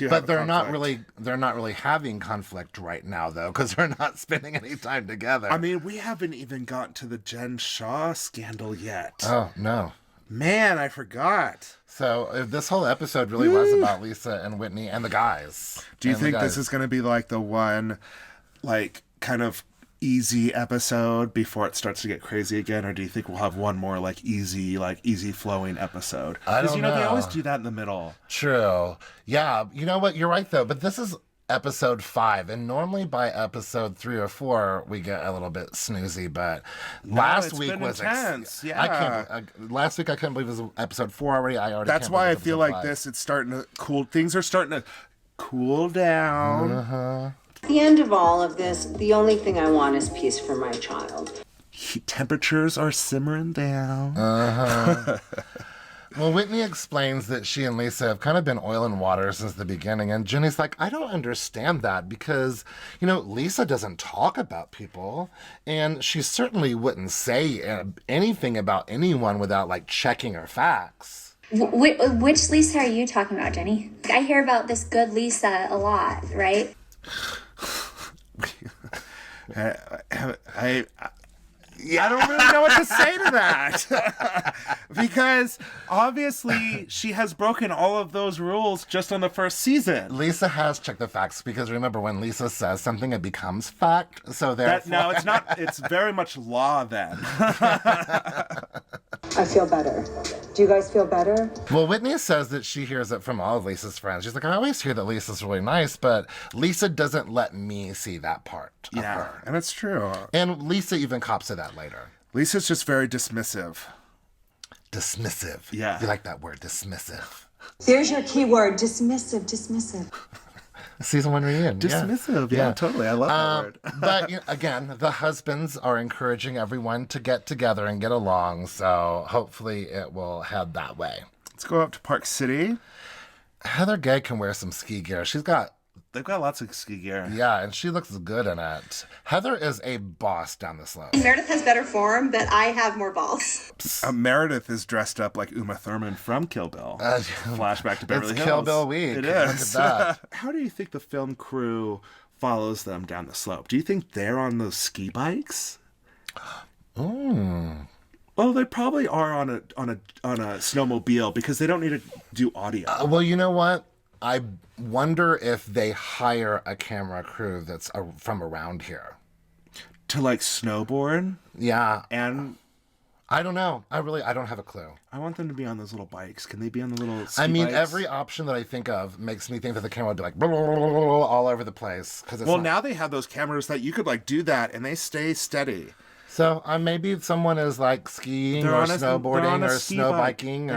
But they're not really having conflict right now, though, because they're not spending any time together. I mean, we haven't even gotten to the Jen Shaw scandal yet. Oh, no. Man, I forgot. So this whole episode really was about Lisa and Whitney and the guys. Do you think this is going to be like the one, like, kind of easy episode before it starts to get crazy again? Or do you think we'll have one more, like, easy flowing episode? I don't know. They always do that in the middle. True. Yeah, you know what? You're right, though. But this is episode 5, and normally by episode 3 or 4 we get a little bit snoozy, but last week was intense. Last week I couldn't believe it was episode 4 already. That's why I feel like this, it's starting to cool. Things are starting to cool down. At the end of all of this, the only thing I want is peace for my child. Temperatures are simmering down. Well, Whitney explains that she and Lisa have kind of been oil and water since the beginning, and Jennie's like, I don't understand that because, you know, Lisa doesn't talk about people, and she certainly wouldn't say anything about anyone without, like, checking her facts. Which Lisa are you talking about, Jennie? I hear about this good Lisa a lot, right? I don't really know what to say to that. Because obviously she has broken all of those rules just on the first season. Lisa has checked the facts because remember when Lisa says something, it becomes fact. So therefore... No, it's not. It's very much law then. I feel better. Do you guys feel better? Well, Whitney says that she hears it from all of Lisa's friends. She's like, I always hear that Lisa's really nice, but Lisa doesn't let me see that part of her. And it's true. And Lisa even cops to that later. Lisa's just very dismissive. Dismissive. Yeah. You like that word, dismissive. There's your key word, dismissive, dismissive. Season 1 reunion. Dismissive. Yeah, totally. I love that word. But again, the husbands are encouraging everyone to get together and get along. So hopefully it will head that way. Let's go up to Park City. Heather Gay can wear some ski gear. They've got lots of ski gear. Yeah, and she looks good in it. Heather is a boss down the slope. Meredith has better form, but I have more balls. Meredith is dressed up like Uma Thurman from Kill Bill. Flashback to Beverly Hills. It's Kill Bill week. It is. Look at that. How do you think the film crew follows them down the slope? Do you think they're on those ski bikes? Well, they probably are on a snowmobile because they don't need to do audio. Well, you know what? I wonder if they hire a camera crew that's from around here. To like snowboard? Yeah. And I don't know. I don't have a clue. I want them to be on those little bikes. Can they be on the little ski bikes? Every option that I think of makes me think that the camera would be like blah, blah, blah, blah, blah, all over the place. Now they have those cameras that you could like do that and they stay steady. So maybe someone is like skiing or snowboarding or snow biking.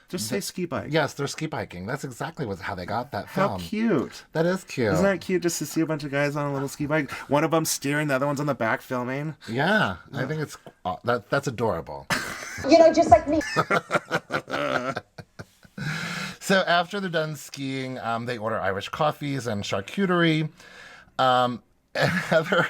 Just say ski bike. Yes, they're ski biking. That's exactly how they got that film. How cute. That is cute. Isn't that cute just to see a bunch of guys on a little ski bike? One of them steering, the other one's on the back filming. Yeah, I think it's that's adorable. Just like me. So after they're done skiing, they order Irish coffees and charcuterie. And Heather,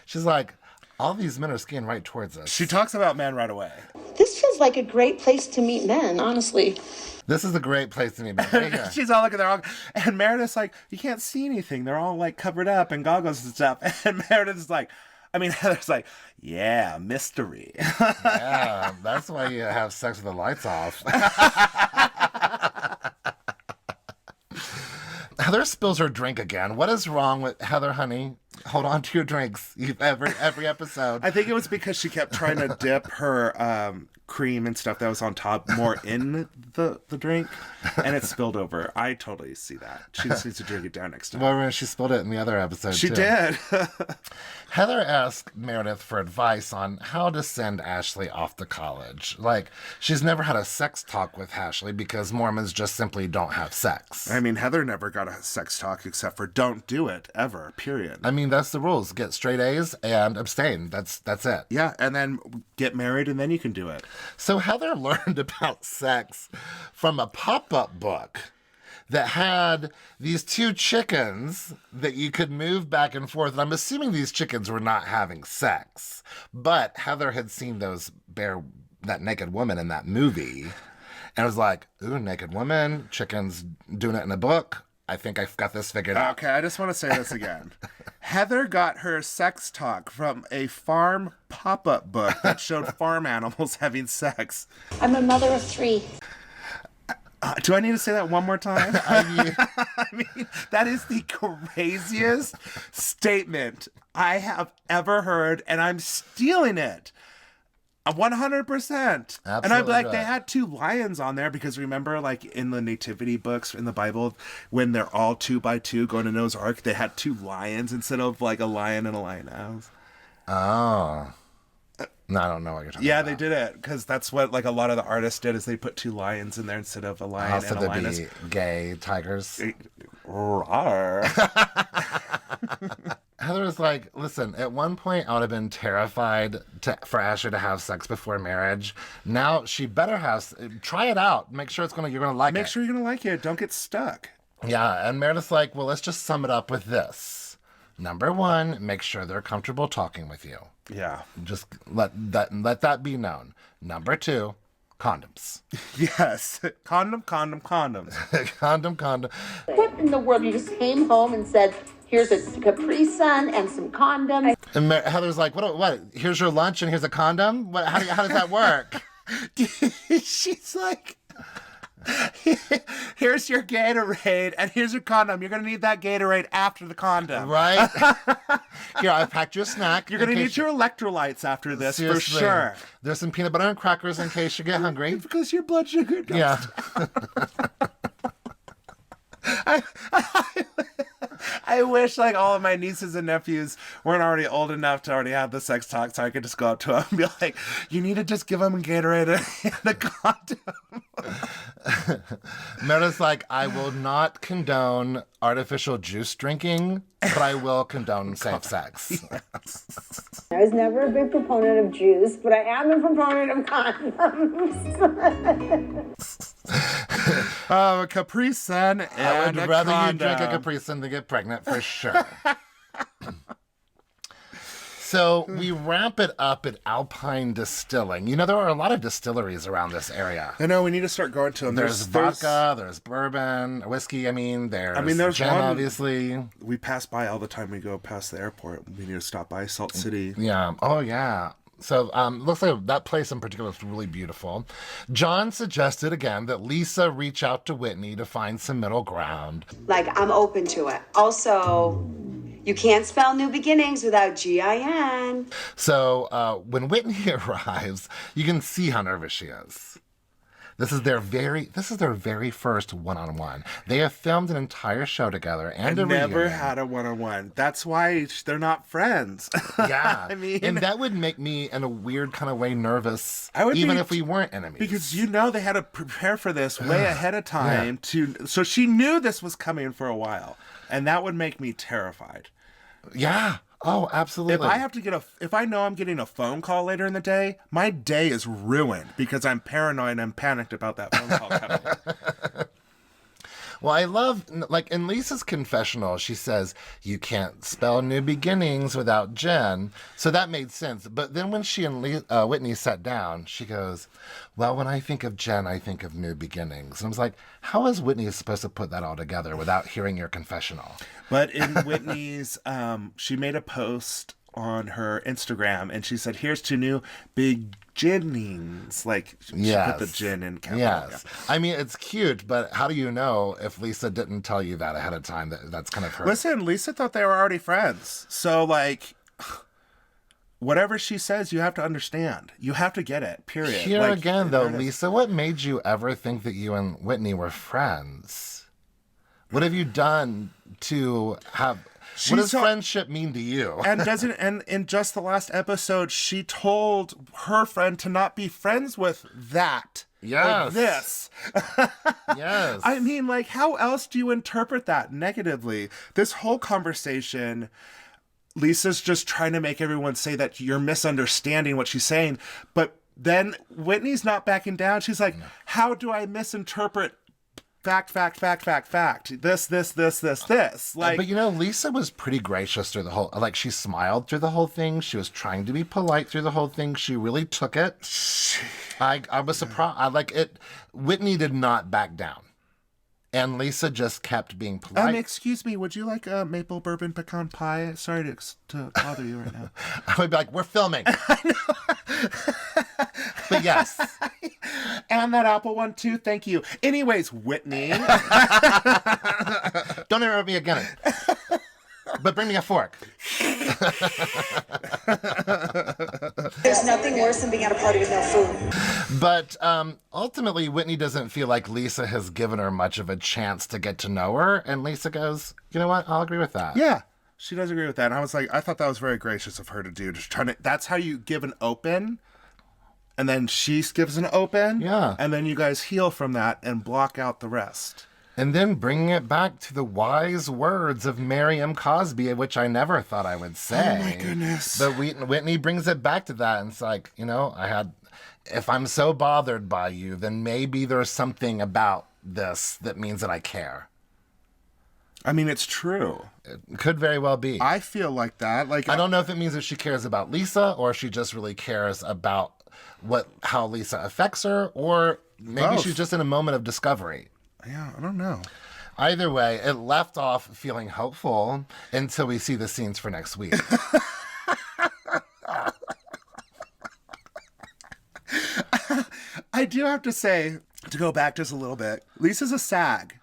she's like, all these men are skiing right towards us. She talks about men right away. This feels like a great place to meet men, honestly. This is a great place to meet men. Right. She's all looking, and Meredith's like, you can't see anything. They're all like covered up and goggles and stuff. And Meredith's like, Heather's like, yeah, mystery. Yeah, that's why you have sex with the lights off. Heather spills her drink again. What is wrong with Heather, honey? Hold on to your drinks every episode. I think it was because she kept trying to dip her cream and stuff that was on top more in the drink, and it spilled over. I totally see that. She just needs to drink it down next time. Well, she spilled it in the other episode, She too. did. Heather asked Meredith for advice on how to send Ashley off to college. Like, she's never had a sex talk with Ashley because Mormons just simply don't have sex. Heather never got a sex talk except for don't do it, ever, period. That's the rules. Get straight A's and abstain. That's it. Yeah, and then get married and then you can do it. So Heather learned about sex from a pop-up book that had these two chickens that you could move back and forth. And I'm assuming these chickens were not having sex. But Heather had seen that naked woman in that movie. And was like, ooh, naked woman, chickens doing it in a book. I think I've got this figured out. Okay, I just want to say this again. Heather got her sex talk from a farm pop-up book that showed farm animals having sex. I'm a mother of 3. Do I need to say that one more time? I mean, that is the craziest statement I have ever heard, and I'm stealing it. 100%. And I'm like, they had 2 lions on there because remember, like in the nativity books in the Bible, when they're all 2 by 2 going to Noah's Ark, they had 2 lions instead of like a lion and a lioness. Oh. No, I don't know what you're talking about. Yeah, they did it because that's what like a lot of the artists did is they put 2 lions in there instead of a lion and a lioness. Be gay tigers. Heather was like, listen, at one point I would have been terrified for Ashley to have sex before marriage. Now she better try it out. Make sure you're going to like it. Make sure you're going to like it. Don't get stuck. Yeah, and Meredith's like, well, let's just sum it up with this. Number 1, make sure they're comfortable talking with you. Yeah. Just let that be known. Number 2, condoms. Yes. Condoms. Condom. What in the world? You just came home and said, here's a Capri Sun and some condoms. And Heather's like, what? Here's your lunch and here's a condom? How does that work? She's like, Here's your Gatorade, and here's your condom. You're going to need that Gatorade after the condom. Right? Here, I've packed your snack. You're going to need your electrolytes after this, Seriously. for sure. There's some peanut butter and crackers in case you get hungry. Because your blood sugar goes Yeah. I wish like all of my nieces and nephews weren't already old enough to already have the sex talk, so I could just go up to them and be like, you need to just give them a Gatorade and a condom. Meredith's like, I will not condone artificial juice drinking, but I will condone safe sex. Yes. I was never a big proponent of juice, but I am a proponent of condoms. Capri Sun and I would a rather condom. you drink a Capri Sun than get pregnant, for sure. So we wrap it up at Alpine Distilling. You know, there are a lot of distilleries around this area. I know, we need to start going to them. There's vodka, there's bourbon, whiskey, there's gin, one, obviously. We pass by all the time we go past the airport. We need to stop by Salt City. Yeah. Oh, yeah. So looks like that place in particular is really beautiful. John suggested again that Lisa reach out to Whitney to find some middle ground. Like, I'm open to it. Also, you can't spell new beginnings without G-I-N. So when Whitney arrives, you can see how nervous she is. This is their very first one-on-one. They have filmed an entire show together and a never reunion. had a one-on-one. That's why they're not friends. Yeah. I mean, and that would make me in a weird kind of way nervous, I would even be, if we weren't enemies. Because they had to prepare for this way ahead of time so she knew this was coming for a while. And that would make me terrified. Yeah. Oh, absolutely. If I know I'm getting a phone call later in the day, my day is ruined because I'm paranoid and panicked about that phone call coming. Well, I love, like, in Lisa's confessional, she says, you can't spell new beginnings without Jen. So that made sense. But then when she and Whitney sat down, she goes, well, when I think of Jen, I think of new beginnings. And I was like, how is Whitney supposed to put that all together without hearing your confessional? But in Whitney's, she made a post on her Instagram and she said, here's to new beginnings. Like, she put the gin in capital. Yes. Yeah. I mean, it's cute, but how do you know if Lisa didn't tell you that ahead of time? That's kind of her. Listen, Lisa thought they were already friends. So, like, whatever she says, you have to understand. You have to get it, period. Here again, though, Lisa, what made you ever think that you and Whitney were friends? What have you done to have... What does friendship mean to you? And in just the last episode, she told her friend to not be friends with that. Yes. Like this. Yes. I mean, like, how else do you interpret that negatively? This whole conversation, Lisa's just trying to make everyone say that you're misunderstanding what she's saying. But then Whitney's not backing down. She's like, how do I misinterpret fact, this. Like, but Lisa was pretty gracious through the whole, like, she smiled through the whole thing. She was trying to be polite through the whole thing. She really took it. I was surprised. Whitney did not back down. And Lisa just kept being polite. Excuse me, would you like a maple bourbon pecan pie? Sorry to bother you right now. I would be like, we're filming. I know. But yes. And that apple one too, thank you. Anyways, Whitney. Don't interrupt me again. But bring me a fork. There's nothing worse than being at a party with no food. But ultimately, Whitney doesn't feel like Lisa has given her much of a chance to get to know her. And Lisa goes, you know what? I'll agree with that. Yeah, she does agree with that. And I was like, I thought that was very gracious of her to do. Just that's how you give an open. And then she gives an open. Yeah. And then you guys heal from that and block out the rest. And then bringing it back to the wise words of Mary M. Cosby, which I never thought I would say. Oh, my goodness. But Whitney brings it back to that. And it's like, if I'm so bothered by you, then maybe there's something about this that means that I care. I mean, it's true. It could very well be. I feel like that. Like, I don't know if it means that she cares about Lisa or she just really cares about how Lisa affects her, or maybe she's just in a moment of discovery. Yeah, I don't know. Either way, it left off feeling hopeful until we see the scenes for next week. I do have to say, to go back just a little bit, Lisa's a Sag.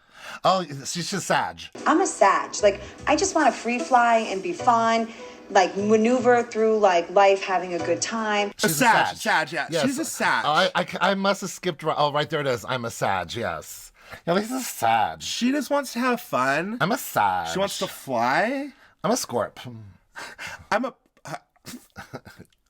Oh, she's just Sag. I'm a Sag. Like, I just want to free fly and be fun, like maneuver through like life, having a good time. She's a Sag, yeah. Yes. She's a Sag. I must have skipped. Oh, right there it is. I'm a Sag, yes. Yeah, Lisa's a Sag. She just wants to have fun. I'm a Sag. She wants to fly. I'm a Scorp. I'm a...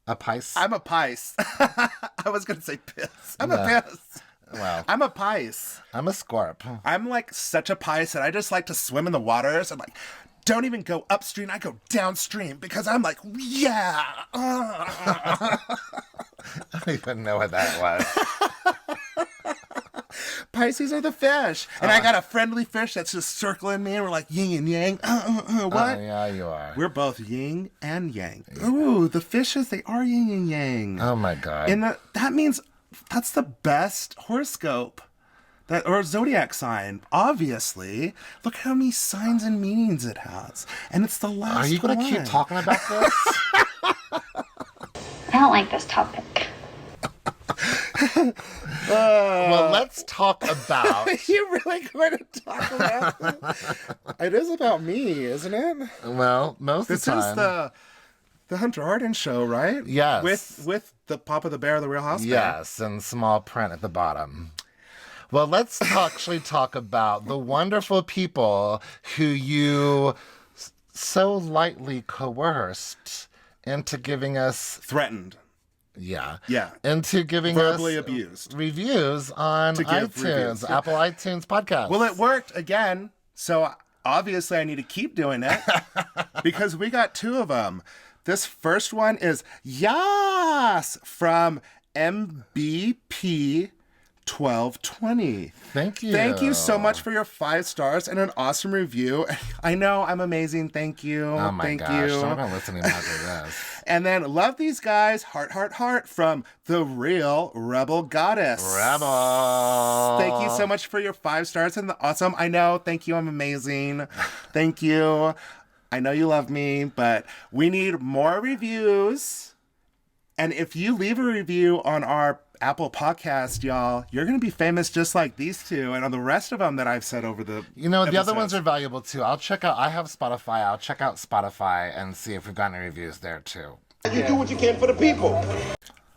A Pice? I'm a Pice. I was going to say piss. I'm a piss. Wow. I'm a Pice. I'm a Scorp. I'm like such a Pice that I just like to swim in the waters and like don't even go upstream. I go downstream because I'm like, yeah. I don't even know what that was. Pisces are the fish. And I got a friendly fish that's just circling me and we're like yin and yang. What? Yeah, you are. We're both yin and yang. Ooh, the fishes, they are yin and yang. Oh my God. And that means that's the best horoscope. Or zodiac sign, obviously. Look how many signs and meanings it has. And it's the last one. Are you going to keep talking about this? I don't like this topic. Well, let's talk about... You're really going to talk about it? It is about me, isn't it? Well, most of the time. This is the Hunter Arden show, right? Yes. With the Papa the Bear, the Real House Bear. Yes, and small print at the bottom. Well, let's actually talk about the wonderful people who you so lightly coerced into giving us... Threatened. Yeah. Yeah. Into giving verbally us abused reviews on iTunes, reviews. Apple iTunes podcast. Well, it worked again. So obviously I need to keep doing it because we got 2 of them. This first one is Yas from MBP 1220. Thank you. Thank you so much for your 5 stars and an awesome review. I know I'm amazing. Thank you. Oh my Thank gosh. you. I'm not listening after this. And then love these guys. Heart, heart, heart from the Real Rebel Goddess. Rebel. Thank you so much for your 5 stars and the awesome. I know. Thank you. I'm amazing. Thank you. I know you love me, but we need more reviews. And if you leave a review on our Apple podcast, y'all, you're going to be famous just like these 2 and on the rest of them that I've said over the You know, the episodes. other ones are valuable too. I have Spotify. I'll check out Spotify and see if we've got any reviews there too. You do what you can for the people.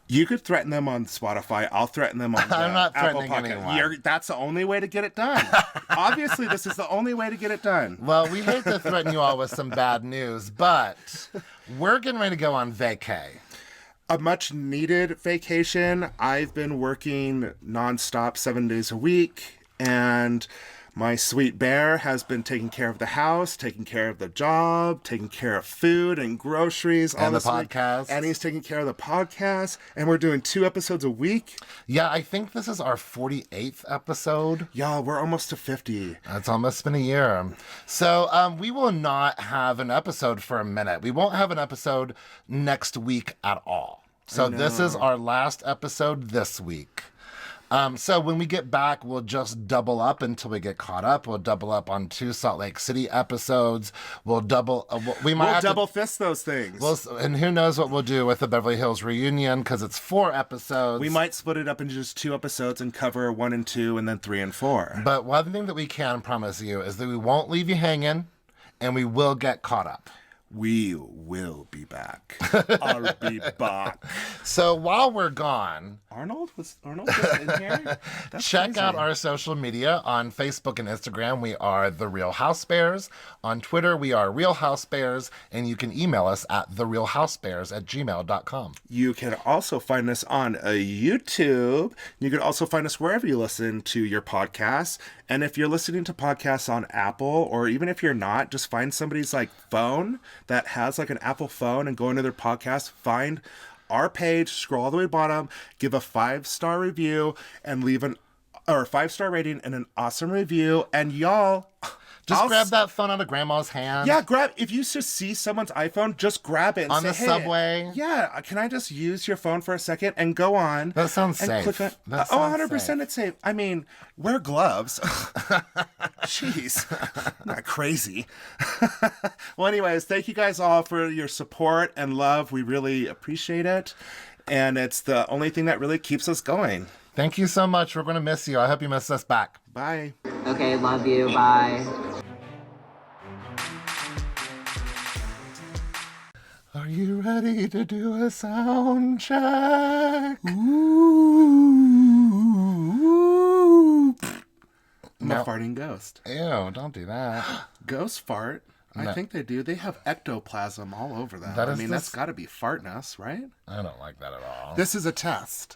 You could threaten them on Spotify. I'll threaten them on the I'm not Apple threatening podcast. anyone. That's the only way to get it done. Obviously, this is the only way to get it done. Well, we hate to threaten you all with some bad news, but we're getting ready to go on vacay. A much needed vacation. I've been working nonstop 7 days a week, and my sweet bear has been taking care of the house, taking care of the job, taking care of food and groceries. And the podcast. And he's taking care of the podcast, and we're doing 2 episodes a week. Yeah, I think this is our 48th episode. Yeah, we're almost to 50. It's almost been a year. So we will not have an episode for a minute. We won't have an episode next week at all. So this is our last episode this week. So when we get back, we'll just double up until we get caught up. We'll double up on 2 Salt Lake City episodes. We'll double. We'll double fist those things. And who knows what we'll do with the Beverly Hills reunion because it's 4 episodes. We might split it up into just 2 episodes and cover 1 and 2, and then 3 and 4. But one thing that we can promise you is that we won't leave you hanging, and we will get caught up. We will be back. I'll be back. So while we're gone, Arnold was in here? Check out our social media on Facebook and Instagram. We are The Real House Bears. On Twitter, we are Real House Bears, and you can email us at therealhousebears@gmail.com. You can also find us on YouTube. You can also find us wherever you listen to your podcasts. And if you're listening to podcasts on Apple, or even if you're not, just find somebody's phone that has an Apple phone and go into their podcast, find our page, scroll all the way bottom, give a 5-star review, and leave a 5-star rating and an awesome review. And y'all, just grab that phone out of grandma's hand. Yeah, if you just see someone's iPhone, just grab it and on say, the subway. Yeah, can I just use your phone for a second and go on? That sounds safe. Click on, 100% it's safe. I mean, wear gloves. Jeez, not crazy. Well, anyways, thank you guys all for your support and love. We really appreciate it. And it's the only thing that really keeps us going. Thank you so much. We're going to miss you. I hope you miss us back. Bye. Okay, love you. Bye. Are you ready to do a sound check? Ooh. I'm a farting ghost. Ew, don't do that. Ghosts fart. No. I think they do. They have ectoplasm all over them. That's got to be fartness, right? I don't like that at all. This is a test.